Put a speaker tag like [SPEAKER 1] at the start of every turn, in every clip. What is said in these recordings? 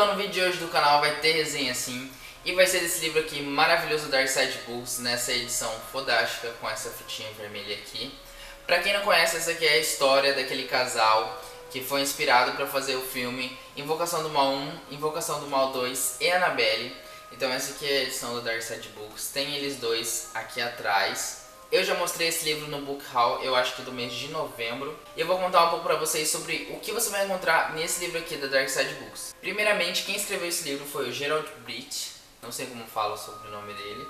[SPEAKER 1] Então no vídeo de hoje do canal vai ter resenha sim. E vai ser desse livro aqui maravilhoso, Dark Side Books, nessa edição fodástica com essa fitinha vermelha aqui. Pra quem não conhece, essa aqui é a história daquele casal que foi inspirado para fazer o filme Invocação do Mal 1, Invocação do Mal 2 e Annabelle. Então essa aqui é a edição do Dark Side Books, tem eles dois aqui atrás. Eu já mostrei esse livro no Book Haul, eu acho que do mês de novembro. E eu vou contar um pouco pra vocês sobre o que você vai encontrar nesse livro aqui da Dark Side Books. Primeiramente, quem escreveu esse livro foi o Gerald Brit, não sei como fala sobre o nome dele.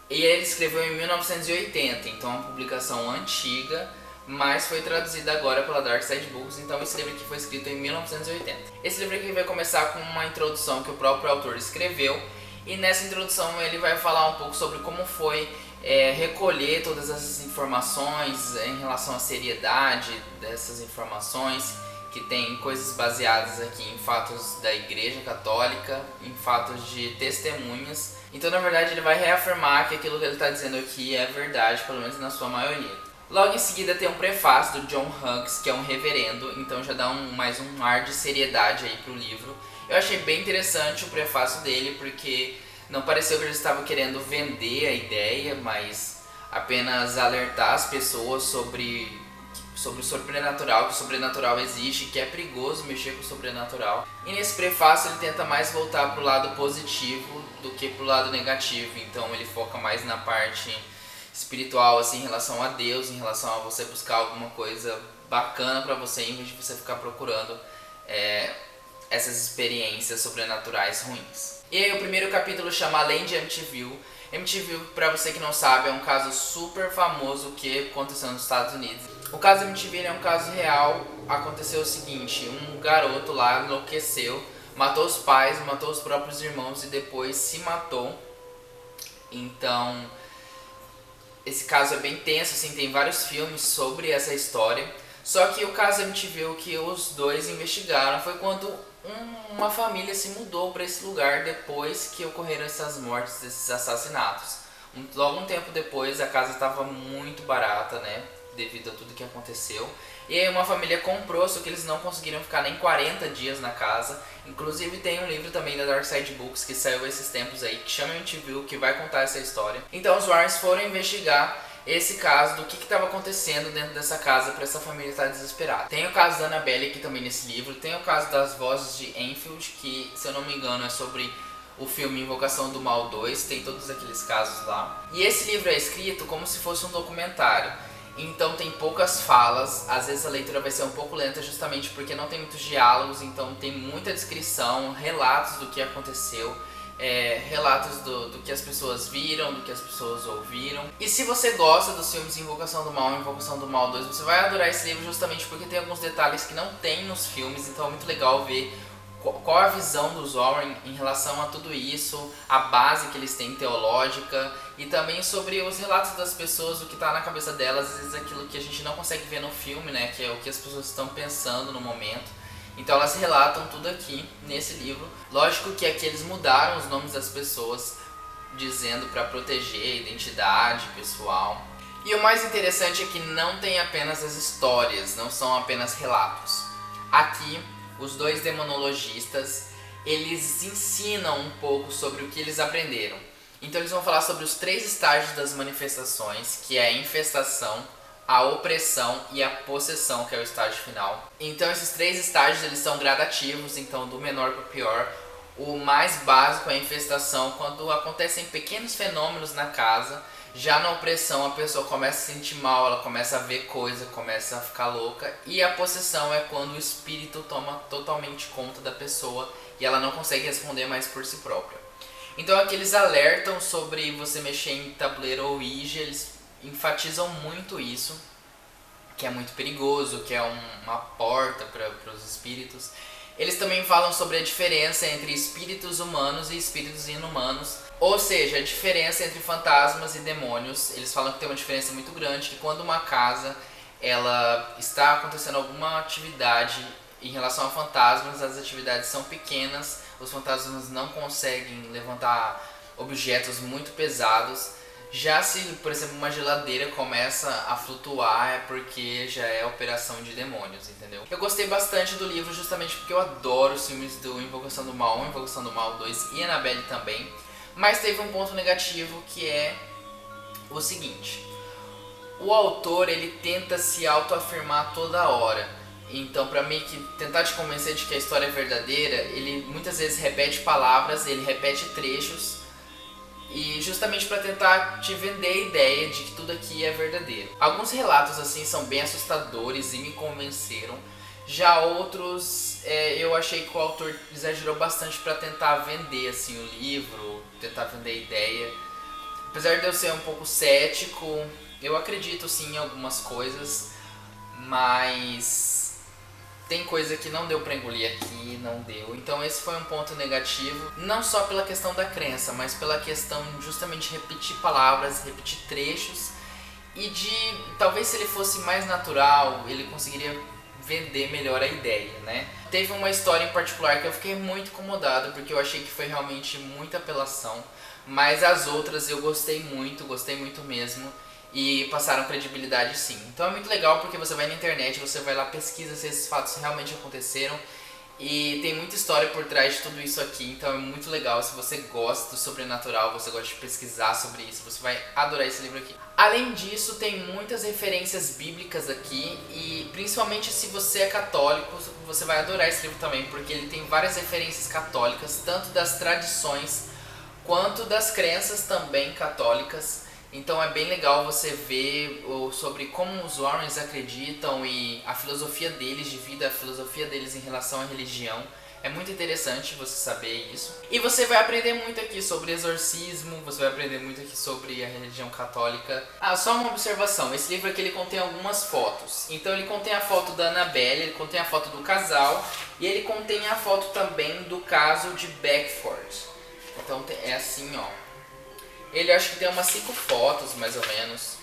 [SPEAKER 1] E ele escreveu em 1980, então é uma publicação antiga, mas foi traduzida agora pela Dark Side Books, então esse livro aqui foi escrito em 1980. Esse livro aqui vai começar com uma introdução que o próprio autor escreveu, e nessa introdução ele vai falar um pouco sobre como foi recolher todas essas informações em relação à seriedade dessas informações, que tem coisas baseadas aqui em fatos da Igreja Católica, em fatos de testemunhas. Então na verdade ele vai reafirmar que aquilo que ele está dizendo aqui é verdade, pelo menos na sua maioria. Logo em seguida tem um prefácio do John Hughes, que é um reverendo, então já dá mais um ar de seriedade aí pro livro. Eu achei bem interessante o prefácio dele, porque não pareceu que ele estava querendo vender a ideia, mas apenas alertar as pessoas sobre o sobrenatural, que o sobrenatural existe, que é perigoso mexer com o sobrenatural. E nesse prefácio ele tenta mais voltar para o lado positivo do que para o lado negativo, então ele foca mais na parte espiritual, assim, em relação a Deus, em relação a você buscar alguma coisa bacana para você, em vez de você ficar procurando essas experiências sobrenaturais ruins. E aí o primeiro capítulo chama Além de Amityville. Amityville, pra você que não sabe, é um caso super famoso que aconteceu nos Estados Unidos. O caso Amityville é um caso real. Aconteceu o seguinte: um garoto lá enlouqueceu, matou os pais, matou os próprios irmãos e depois se matou. Então esse caso é bem tenso, assim, tem vários filmes sobre essa história. Só que o caso Amityville que os dois investigaram foi quando uma família se mudou para esse lugar depois que ocorreram essas mortes, esses assassinatos. Logo um tempo depois a casa estava muito barata, né, devido a tudo que aconteceu. E aí uma família comprou, só que eles não conseguiram ficar nem 40 dias na casa. Inclusive tem um livro também da Dark Side Books que saiu esses tempos aí, que chama Amityville, que vai contar essa história. Então os Warrens foram investigar esse caso do que estava acontecendo dentro dessa casa para essa família estar desesperada. Tem o caso da Annabelle aqui também nesse livro, tem o caso das vozes de Enfield, que se eu não me engano é sobre o filme Invocação do Mal 2, tem todos aqueles casos lá. E esse livro é escrito como se fosse um documentário, então tem poucas falas, às vezes a leitura vai ser um pouco lenta justamente porque não tem muitos diálogos, então tem muita descrição, relatos do que aconteceu. Relatos do que as pessoas viram, do que as pessoas ouviram. E se você gosta dos filmes Invocação do Mal e Invocação do Mal 2, você vai adorar esse livro justamente porque tem alguns detalhes que não tem nos filmes, então é muito legal ver qual a visão dos Warren em relação a tudo isso, a base que eles têm teológica e também sobre os relatos das pessoas, o que está na cabeça delas, às vezes aquilo que a gente não consegue ver no filme, né, que é o que as pessoas estão pensando no momento. Então elas relatam tudo aqui nesse livro. Lógico que aqui eles mudaram os nomes das pessoas, dizendo para proteger a identidade pessoal. E o mais interessante é que não tem apenas as histórias, não são apenas relatos. Aqui, os dois demonologistas, eles ensinam um pouco sobre o que eles aprenderam. Então eles vão falar sobre os 3 estágios das manifestações, que é a infestação, a opressão e a possessão, que é o estágio final. Então esses 3 estágios eles são gradativos, então do menor para o pior. O mais básico é a infestação, quando acontecem pequenos fenômenos na casa. Já na opressão a pessoa começa a se sentir mal, ela começa a ver coisa, começa a ficar louca. E a possessão é quando o espírito toma totalmente conta da pessoa e ela não consegue responder mais por si própria. Então aqui eles alertam sobre você mexer em tabuleiro ou Ouija, eles enfatizam muito isso, que é muito perigoso, que é uma porta para os espíritos. Eles também falam sobre a diferença entre espíritos humanos e espíritos inumanos, ou seja, a diferença entre fantasmas e demônios. Eles falam que tem uma diferença muito grande, que quando uma casa ela está acontecendo alguma atividade em relação a fantasmas, as atividades são pequenas, os fantasmas não conseguem levantar objetos muito pesados. Já se, por exemplo, uma geladeira começa a flutuar é porque já é operação de demônios, entendeu? Eu gostei bastante do livro justamente porque eu adoro os filmes do Invocação do Mal 1, Invocação do Mal 2 e Annabelle também. Mas teve um ponto negativo que é o seguinte: o autor ele tenta se autoafirmar toda hora. Então, pra meio que tentar te convencer de que a história é verdadeira, ele muitas vezes repete palavras, ele repete trechos, e justamente para tentar te vender a ideia de que tudo aqui é verdadeiro. Alguns relatos assim são bem assustadores e me convenceram. Já outros, eu achei que o autor exagerou bastante para tentar vender assim o livro, tentar vender a ideia. Apesar de eu ser um pouco cético, eu acredito sim em algumas coisas, mas tem coisa que não deu pra engolir aqui, não deu. Então esse foi um ponto negativo, não só pela questão da crença, mas pela questão justamente de repetir palavras, repetir trechos, e de talvez se ele fosse mais natural, ele conseguiria vender melhor a ideia, né? Teve uma história em particular que eu fiquei muito incomodado, porque eu achei que foi realmente muita apelação, mas as outras eu gostei muito mesmo. E passaram credibilidade sim. Então é muito legal porque você vai na internet, você vai lá, pesquisa se esses fatos realmente aconteceram. E tem muita história por trás de tudo isso aqui, então é muito legal. Se você gosta do sobrenatural, você gosta de pesquisar sobre isso, você vai adorar esse livro aqui. Além disso, tem muitas referências bíblicas aqui, e principalmente se você é católico, você vai adorar esse livro também, porque ele tem várias referências católicas, tanto das tradições quanto das crenças também católicas. Então é bem legal você ver sobre como os Warrens acreditam e a filosofia deles de vida, a filosofia deles em relação à religião. É muito interessante você saber isso. E você vai aprender muito aqui sobre exorcismo, você vai aprender muito aqui sobre a religião católica. Ah, só uma observação, esse livro aqui ele contém algumas fotos. Então ele contém a foto da Annabelle, ele contém a foto do casal e ele contém a foto também do caso de Beckford. Então é assim, ó. Ele acho que tem umas 5 fotos, mais ou menos,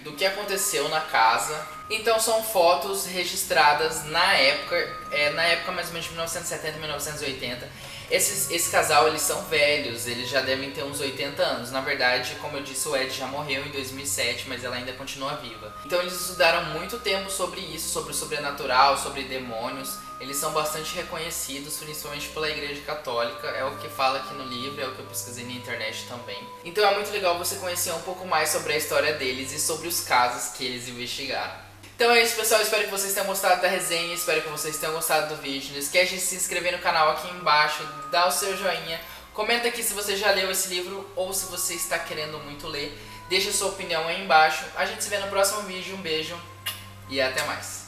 [SPEAKER 1] do que aconteceu na casa. Então são fotos registradas na época mais ou menos de 1970 e 1980. Esse casal, eles são velhos, eles já devem ter uns 80 anos. Na verdade, como eu disse, o Ed já morreu em 2007, mas ela ainda continua viva. Então eles estudaram muito tempo sobre isso, sobre o sobrenatural, sobre demônios. Eles são bastante reconhecidos, principalmente pela Igreja Católica. É o que fala aqui no livro, é o que eu pesquisei na internet também. Então é muito legal você conhecer um pouco mais sobre a história deles e sobre os casos que eles investigaram. Então é isso, pessoal, espero que vocês tenham gostado da resenha, espero que vocês tenham gostado do vídeo. Não esquece de se inscrever no canal aqui embaixo, dar o seu joinha, comenta aqui se você já leu esse livro ou se você está querendo muito ler. Deixa a sua opinião aí embaixo. A gente se vê no próximo vídeo, um beijo e até mais.